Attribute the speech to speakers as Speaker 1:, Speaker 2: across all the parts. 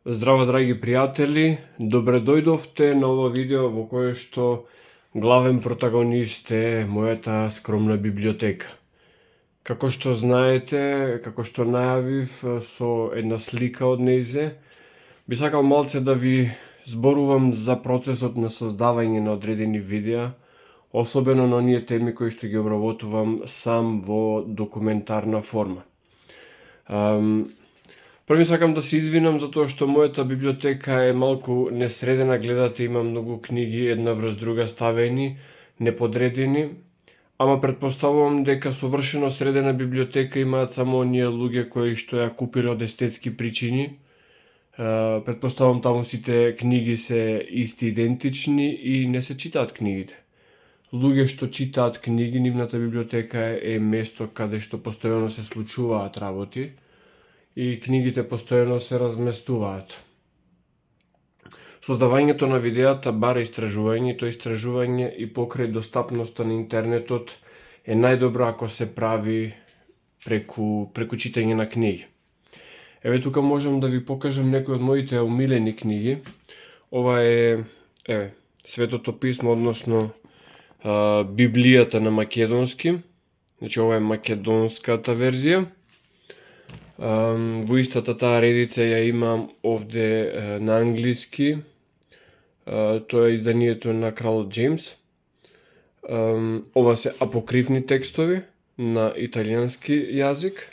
Speaker 1: Здраво, драги пријатели, добре дојдовте на ова видео во кое што главен протагонист е мојата скромна библиотека. Како што знаете, како што најавив со една слика од нејзе, би сакал малце да ви зборувам за процесот на создавање на одредени видеа, особено на оние теми кои што ги обработувам сам во документарна форма. Први сакам да се извинам затоа што мојата библиотека е малку несредена, гледате има многу книги една врз друга ставени, неподредени, ама претпоставувам дека совршено средена библиотека имаат само оние луѓе кои што ја купиле од естетски причини. Претпоставувам таму сите книги се исти, идентични и не се читаат книгите. Луѓе што читаат книги, нивната библиотека е место каде што постојано се случуваат работи и книгите постојано се разместуваат. Создавањето на видеата бара истражување, и тоа истражување и покрај достапноста на интернетот е најдобро ако се прави преку читање на книги. Еве тука можам да ви покажам некои од моите омилени книги. Ова е Светото писмо, односно Библијата на македонски. Значи ова е македонската верзија. Во истата таа редица ја имам овде на англиски. Тоа е изданието на кралот Джеймс. Ова се апокривни текстови на италијански јазик.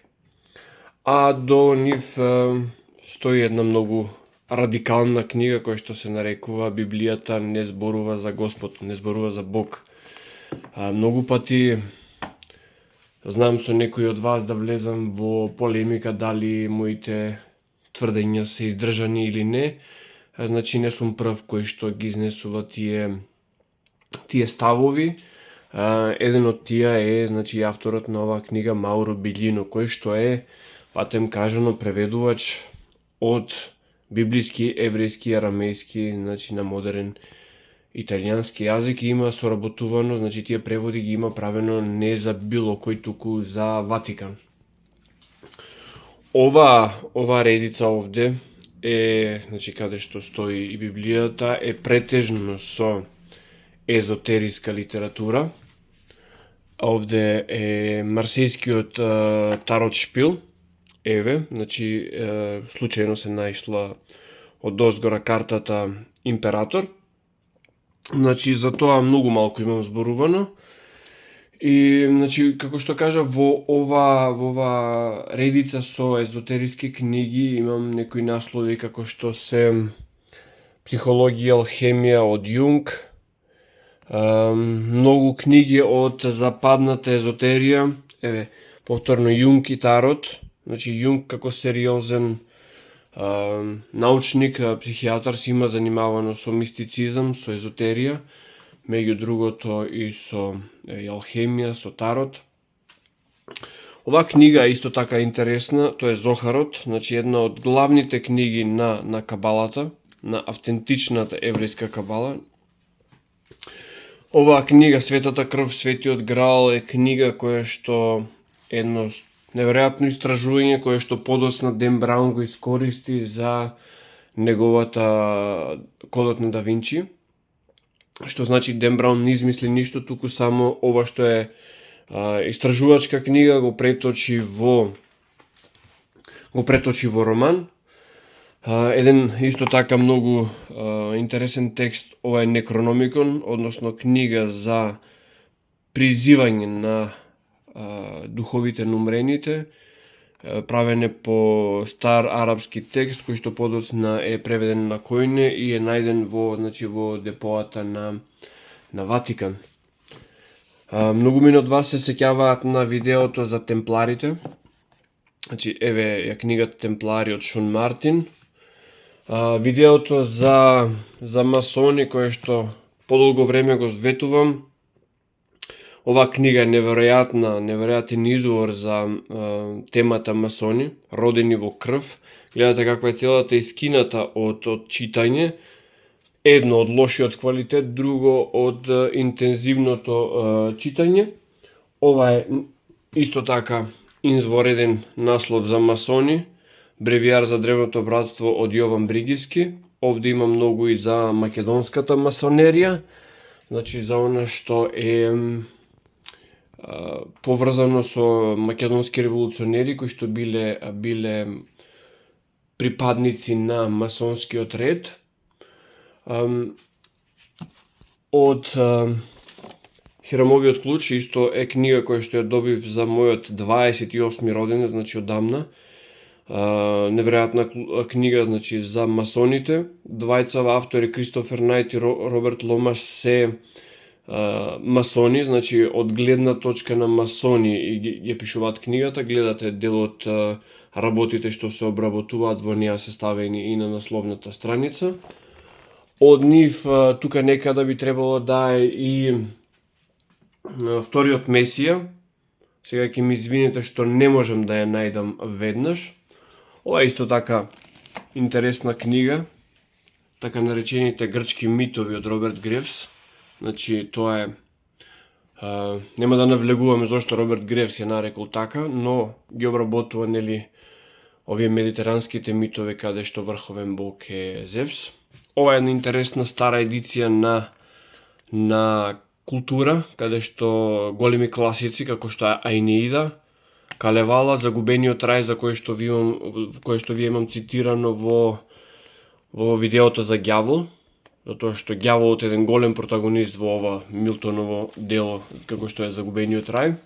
Speaker 1: А до нив стои една многу радикална книга која што се нарекува Библијата не зборува за Господ, не зборува за Бог. Многу пати знам со некои од вас да влезам во полемика дали моите тврдења се издржани или не. Значи не сум прв кој што ги изнесува тие ставови. Еден од тие е авторот на оваа книга Мауро Билјино, кој што е, патем кажано, преведувач од библиски, еврејски, арамејски, на модерен италијански јазик и има соработувано, тие преводи ги има правено не за било кој, туку за Ватикан. Ова редица овде е, каде што стои и Библијата, е претежно со езотериска литература. Овде е марсејскиот тарот шпил, еве, случајно се наишла од озгора картата Император. За тоа многу малку имам зборувано. И, како што кажа, во ова редица со езотериски книги имам некои наслови како што се Психологија, алхемија од Јунг, многу книги од западната езотерија, еве, повторно Јунг и Тарот, Јунг како сериозен научник, психијатар, се има занимавано со мистицизам, со езотерија, меѓу другото и со алхемија, со Тарот. Оваа книга е исто така интересна, тоа е Зохарот, една од главните книги на кабалата, на автентичната еврејска кабала. Оваа книга, Светата крв, Светиот граал, е книга која што едно неверојатно истражување кое што подоцна Ден Браун го искористи за неговата Кодот на Да Винчи. Што значи Ден Браун не измисли ништо, туку само ова што е истражувачка книга го преточи во роман. Еден исто така многу интересен текст, ова е Некрономикон, односно книга за призивање на духовите на умрените, правене по стар арапски текст кој што подоцна е преведен на којне и е најден во депоата на Ватикан. Многу од вас се сеќаваат на видеото за темпларите. Еве ја книгата Темплари од Шон Мартин. Видеото за масони кое што подолго време го ветувам. Оваа книга е неверојатен извор за темата масони, родени во крв. Гледате каква е целата искината од читање. Едно од лошиот квалитет, друго од интензивното читање. Ова е исто така извореден наслов за масони. Бревијар за древното братство од Јован Бригиски. Овде има многу и за македонската масонерија, значи за она што е поврзано со македонски револуционери кои што биле припадници на масонскиот ред. Од Хирамовиот клуч исто е книга која што ја добив за мојот 28 роденден, значи одамна. Неверојатна книга, значи за масоните. Двајцава автори, Кристофер Најт и Роберт Ломаш, се масони, значи од гледна точка на масони ја пишуваат книгата. Гледате дел од работите што се обработуваат во неа, се ставени и на насловната страница. Од нив тука некада би требало да е и Вториот Месија. Сега ќе ми извините што не можам да ја најдам веднаш. Ова е исто така интересна книга, така наречените грчки митови од Роберт Гревс. Значи тоа е нема да навлегуваме зошто Роберт Гревс ја нарекол така, но ги обработува нели овие медитеранските митови каде што врховен бог е Зевс. Ова е една интересна стара едиција на култура, каде што големи класици како што е Аенеида, Калевала, Загубениот рај, за кое што ви имам цитирано во видеото за ѓавол, затоа што ѓаволот е еден голем протагонист во ова Милтоново дело како што е Загубениот рај.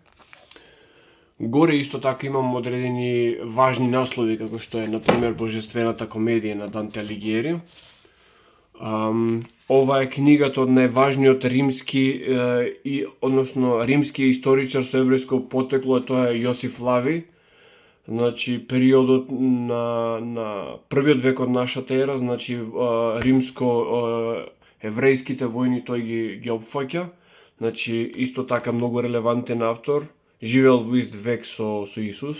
Speaker 1: Горе исто така имам одредени важни наслови како што е например Божествената комедија на Данте Алигиери. Ова е книгата од најважниот римски историчар со еврејско потекло, тоа е Јосиф Лави. Значи периодот на првиот век од нашата ера, значи римско-еврејските војни тој ги опфаќа. Значи исто така многу релевантен автор, живеел во ист век со Исус.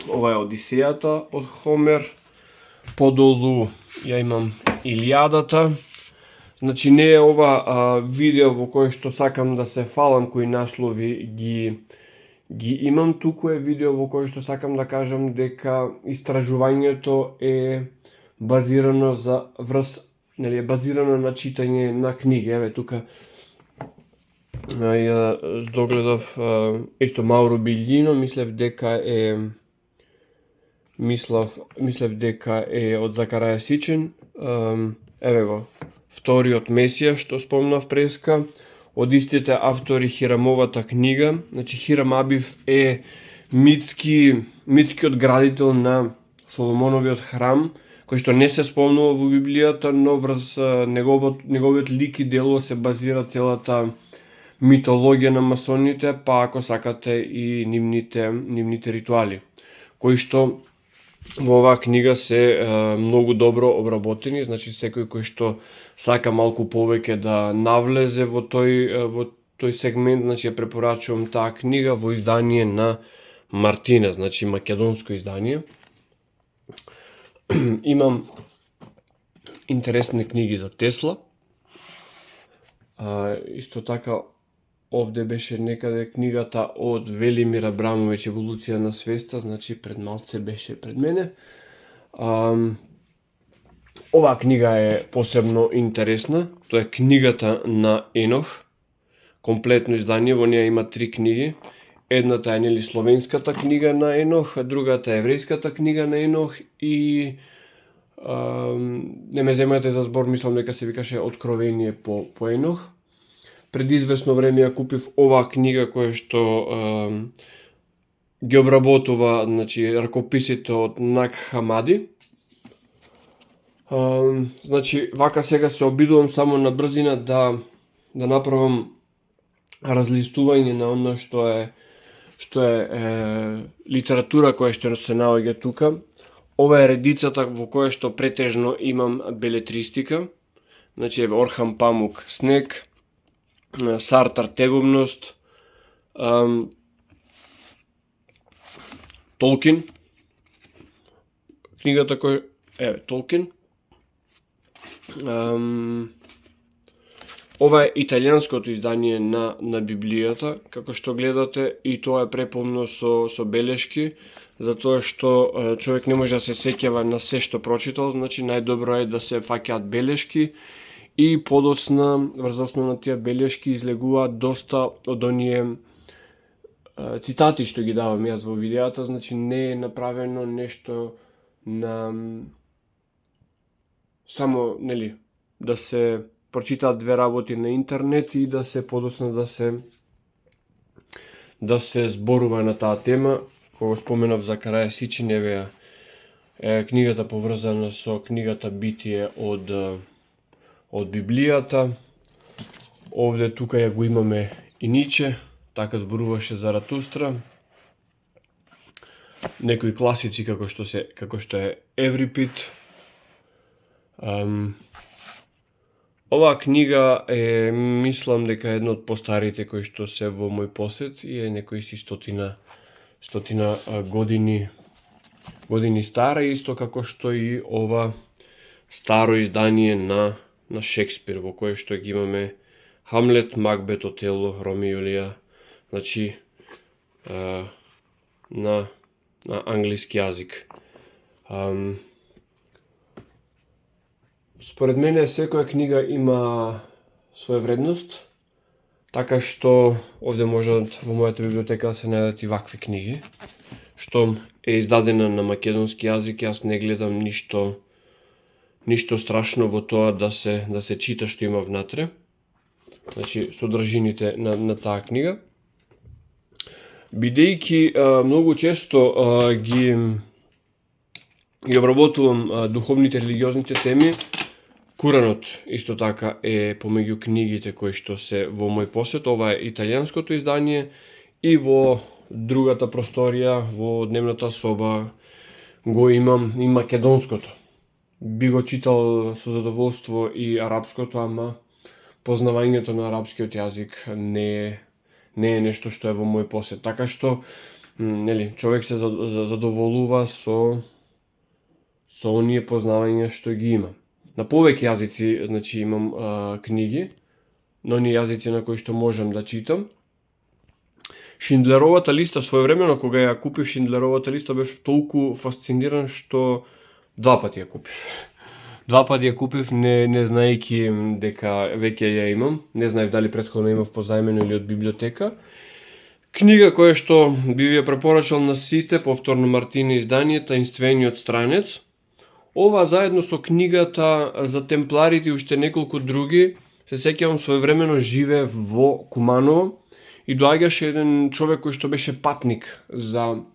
Speaker 1: Ова е Одисејата од Хомер. Подолу ја имам Илијадата. Значи не е ова видео во кое што сакам да се фалам кои наслови ги имам, туку е видео во кое што сакам да кажам дека истражувањето е базирано базирано на читање на книги. Еве тука ја догледав исто Мауро Билјино, мислев дека е од Закараја Сичен. Еве го, Вториот Месија, што спомнав преска, од истите автори Хирамовата книга. Значи Хирам Абив е митскиот градител на Соломоновиот храм, кој што не се спомнува во Библијата, но врз неговиот лик и дело се базира целата митологија на масоните, па ако сакате и нивните ритуали, кои што во оваа книга се многу добро обработени. Значи секој кој што сака малку повеќе да навлезе во тој сегмент, значи ја препорачувам таа книга во издание на Мартина, значи македонско издание. Имам интересни книги за Тесла. Исто така овде беше некаде книгата од Велимир Абрамовиќ Еволуција на свеста, значи пред малце беше пред мене. Оваа книга е посебно интересна. Тоа е книгата на Енох, комплетно издание, во неа има 3 книги. Едната е словенската книга на Енох, другата е еврејската книга на Енох и не ме земајте за збор, мислам дека се викаше Откровение по Енох. Пред известно време ја купив оваа книга која што ги обработува, значи, ракописите од Наг Хамади. Значи, вака сега се обидувам само на брзина да направам разлистување на она што е литература која што се наоѓа тука. Ова е редицата во која што претежно имам белетристика. Значи, еве Орхан Памук Снег, Сартар Тегобност, Толкин, книгата која Толкин, Ова е италијанското издание на Библијата, како што гледате, и тоа е преполно со белешки, затоа што човек не може да се сеќава на се што прочитал, значи најдобро е да се фаќаат белешки и подоцна врз основа на тие белешки излегуваат доста од оние цитати што ги давам јас во видеата, значи не е направено нешто на само, нели, да се прочитаат две работи на интернет и да се подоцна да се зборува на таа тема. Кога споменав за Караја Сичиневија, книгата поврзана со книгата Битие од Библијата. Овде тука ја го имаме и Ниче, така зборуваше Заратустра. Некои класици како што е Еврипид. Оваа книга е, мислам дека е една од постарите кои што се во мој посет и е некои си стотина години стара, исто како што и ова старо издание на Шекспир, во кое што ги имаме Хамлет, Макбет, Отело, Роми и Јулија, значи на англиски јазик. Според мене секоја книга има своја вредност, така што овде можат во мојата библиотека да се најдат и вакви книги, што е издадена на македонски јазик. Јас не гледам ништо страшно во тоа да се чита што има внатре, значи содржините на таа книга. Бидејќи многу често ги обработувам духовните религиозните теми, Куранот исто така е помеѓу книгите кои што се во мој посет. Ова е италијанското издание и во другата просторија, во дневната соба, го имам и македонското. Би го читал со задоволство и арапското, ама познавањето на арапскиот јазик не е нешто што е во мој посет. Така што, нели, човек се задоволува со оние познавања што ги има. На повеќе јазици, значи, имам книги, на оние јазици на кои што можам да читам. Шиндлеровата листа, своевремено кога ја купив Шиндлеровата листа, бев толку фасциниран што два пати ја купив, не знаејќи дека веќе ја имам. Не знаев дали претходно имав позајмено или од библиотека. Книга која што би ја препорачал на сите, повторно Мартина издание, Таинствениот странец. Ова заедно со книгата за темпларите и уште неколку други, се сеќавам своевремено живеев во Куманово и доаѓаше еден човек кој што беше патник за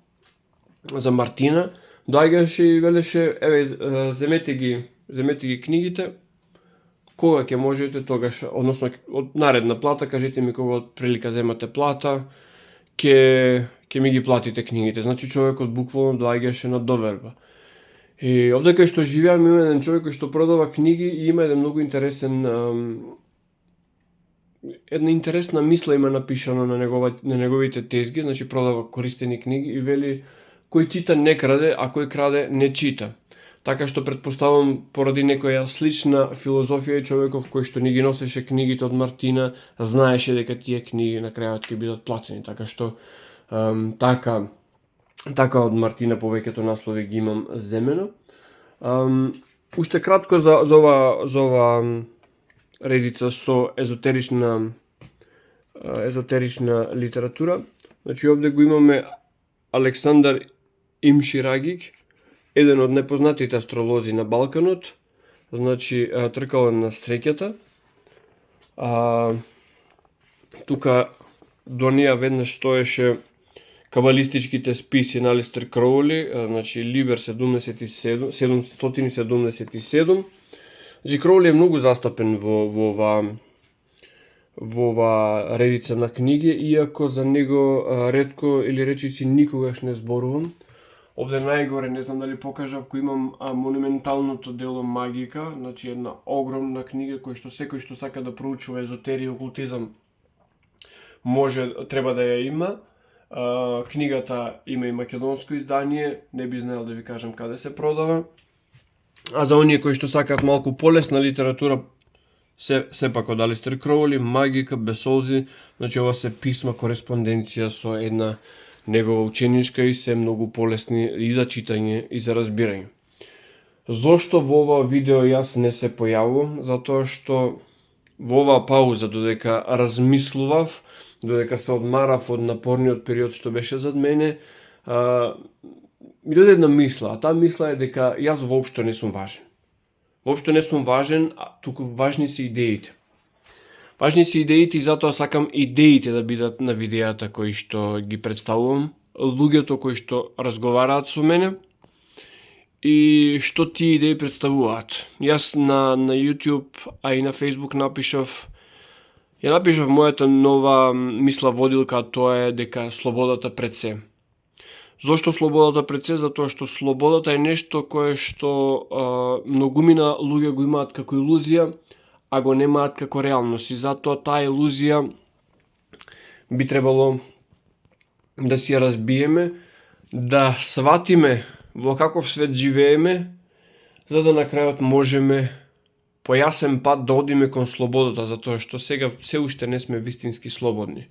Speaker 1: Мартина, доаѓаше и велеше, еве, земете ги книгите, кога ќе можете тогаш, односно од наредна плата, кажете ми кога од прилика земате плата, ќе ми ги платите книгите. Значи човекот буквално доаѓаше на доверба. И овде кај што живеам има еден човек кој што продава книги и има еден многу една интересна мисла има напишано на неговите тезги, значи продава користени книги и вели кој чита не краде, а кој краде не чита. Така што предпоставам поради некоја слична филозофија и човеков кој што ни ги носеше книгите од Мартина, знаеше дека тие книги на крајот ќе бидат платени, така што така од Мартина повеќето наслови ги имам земено. Уште кратко за ова редица со езотерична литература. Значи овде го имаме Александар Имширагик, еден од непознатите астролози на Балканот, значи тркален на среќата. Тука до неја веднаш стоеше кабалистичките списи на Алистер Кроули, значи Либер 777. Значи Кроули е многу застапен во ова редица на книги, иако за него ретко или речиси никогаш не зборувам. Овде најгоре, не знам дали покажав, кој имам монументалното дело Магика, значи една огромна книга кој што секој што сака да проучува езотерија и окултизам треба да ја има. Книгата има и македонско издание, не би знаел да ви кажам каде се продава. А за оние кои што сакаат малку полесна литература, Сепак од Алистер Кроули, Магика, без солзи, значи ова се писма, кореспонденција со една негова ученичка и се многу полесни и за читање и за разбирање. Зошто во ова видео јас не се појавувам? Затоа што во оваа пауза, додека размислував, додека се одмарав од напорниот период што беше зад мене, ми дојде една мисла, а таа мисла е дека јас воопшто не сум важен. Воопшто не сум важен, туку важни се идеите. Важни се идеите и затоа сакам идеите да бидат на видеата кои што ги представувам, луѓето кои што разговараат со мене и што тие идеи представуваат. Јас на YouTube, а и на Facebook напишав мојата нова мисла водилка, а тоа е дека слободата пред се. Зошто слободата пред се? Затоа што слободата е нешто кое што многумина луѓе го имаат како илузија, а го немаат како реалност. И затоа таа илузија би требало да си ја разбиеме, да сватиме во каков свет живееме, за да на крајот можеме по јасен пат да одиме кон слободата, затоа што сега се уште не сме вистински слободни.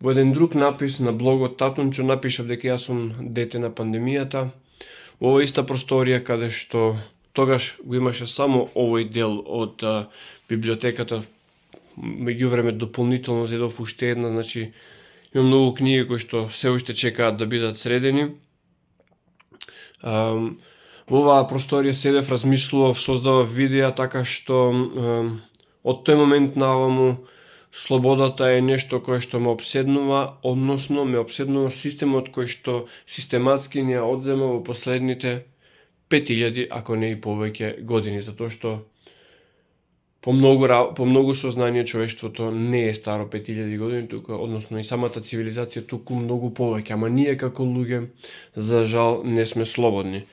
Speaker 1: Во еден друг напис на блогот Татунчо напишав дека јас сум дете на пандемијата. Во оваа иста просторија каде што тогаш го имаше само овој дел од библиотеката, меѓувреме дополнително зедов уште една, значи имам многу книги кои што се уште чекаат да бидат средени. Во оваа просторија седев, размислував, создавав видеа, така што од тој момент наваму слободата е нешто кое што ме обседнува, односно ме обседнува системот кој што систематски ни ја одзема во последните 5000, ако не и повеќе години, затоа што по многу сознание човештвото не е старо 5000 години, туку односно и самата цивилизација туку многу повеќе, ама ние како луѓе за жал не сме слободни.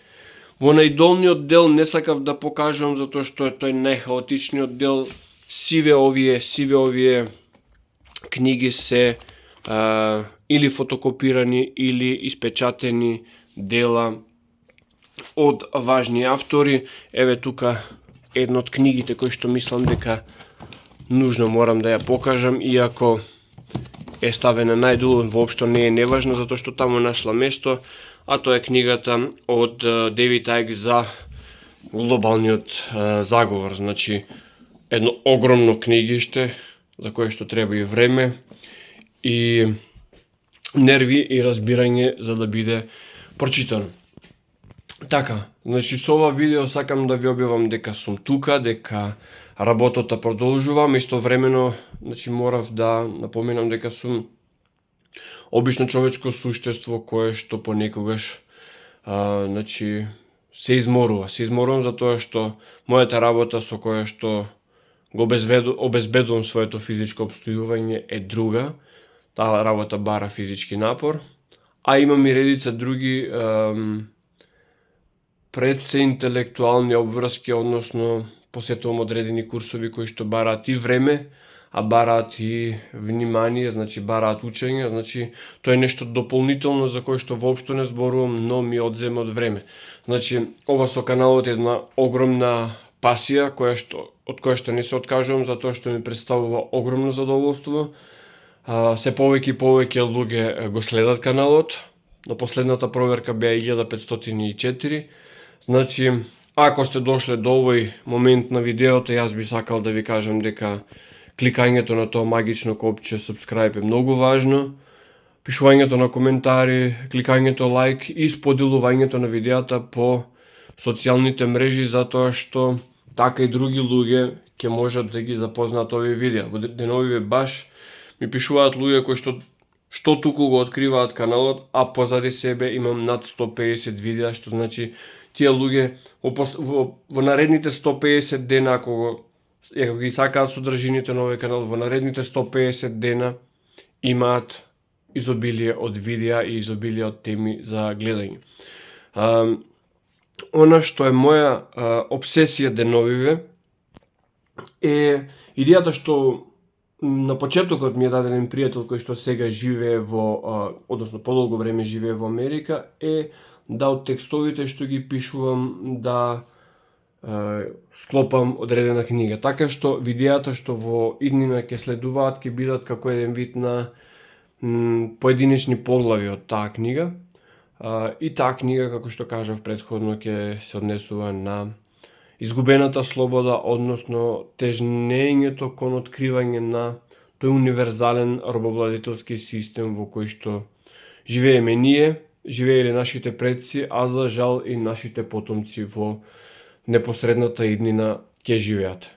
Speaker 1: Во најдолниот дел не сакав да покажувам затоа што е тој најхаотичниот дел. Сиве овие книги се или фотокопирани или испечатени дела од важни автори. Еве тука една од книгите кои што мислам дека нужно морам да ја покажам, иако е ставена најдолу, воопшто не е неважно, затоа што таму нашла место, а тоа е книгата од Девид Icke за глобалниот заговор. Значи, едно огромно книгиште за кое што треба и време и нерви и разбирање за да биде прочитано. Така, значи со ова видео сакам да ви објавам дека сум тука, дека работата продолжувам, истовремено, значи морав да напоменам дека сум обично човечко суштество кое што понекогаш значи се изморувам затоа што мојата работа со која што го обезбедувам своето физичко обстојување е друга. Таа работа бара физички напор, а имам и редица други пред се интелектуални обврски, односно посетувам одредени курсови кои што бараат и време, а бараат и внимание, значи бараат учење, значи тоа е нешто дополнително за кое што воопшто не зборувам, но ми одзема од време. Значи, ова со каналот е една огромна пасија од која што не се откажувам, затоа што ми представува огромно задоволство. Се повеќе и повеќе луѓе го следат каналот. На последната проверка беа 1504. Значи, ако сте дошле до овој момент на видеото, јас би сакал да ви кажам дека кликањето на тоа магично копче subscribe е многу важно. Пишувањето на коментари, кликањето лайк и споделувањето на видеата по социјалните мрежи, затоа што така и други луѓе ќе можат да ги запознаат овие видеа. Во деновиве баш ми пишуваат луѓе кои што туку го откриваат каналот, а позади себе имам над 150 видеа, што значи тие луѓе во наредните 150 дена, ако ги сакаат содржините на овој канал, во наредните 150 дена имаат изобилие од видеа и изобилие од теми за гледање. Она што е моја обсесија деновиве е идејата што на почетокот ми е даден пријател кој што сега живее односно подолго време живее во Америка, е да од текстовите што ги пишувам да склопам одредена книга. Така што видеата што во иднина ќе следуваат ќе бидат како еден вид на поединечни поглави од таа книга. И таа книга, како што кажав претходно, ќе се однесува на изгубената слобода, односно тежнењето кон откривање на тој универзален робовладетелски систем во кој што живееме ние, живееле нашите предци, а за жал и нашите потомци во непосредната иднина ќе живеат.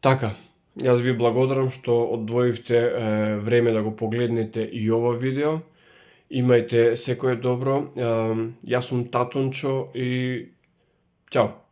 Speaker 1: Така, јас ви благодарам што одвоивте време да го погледнете и ова видео. Имајте секое добро. Јас сум Татончо и чао!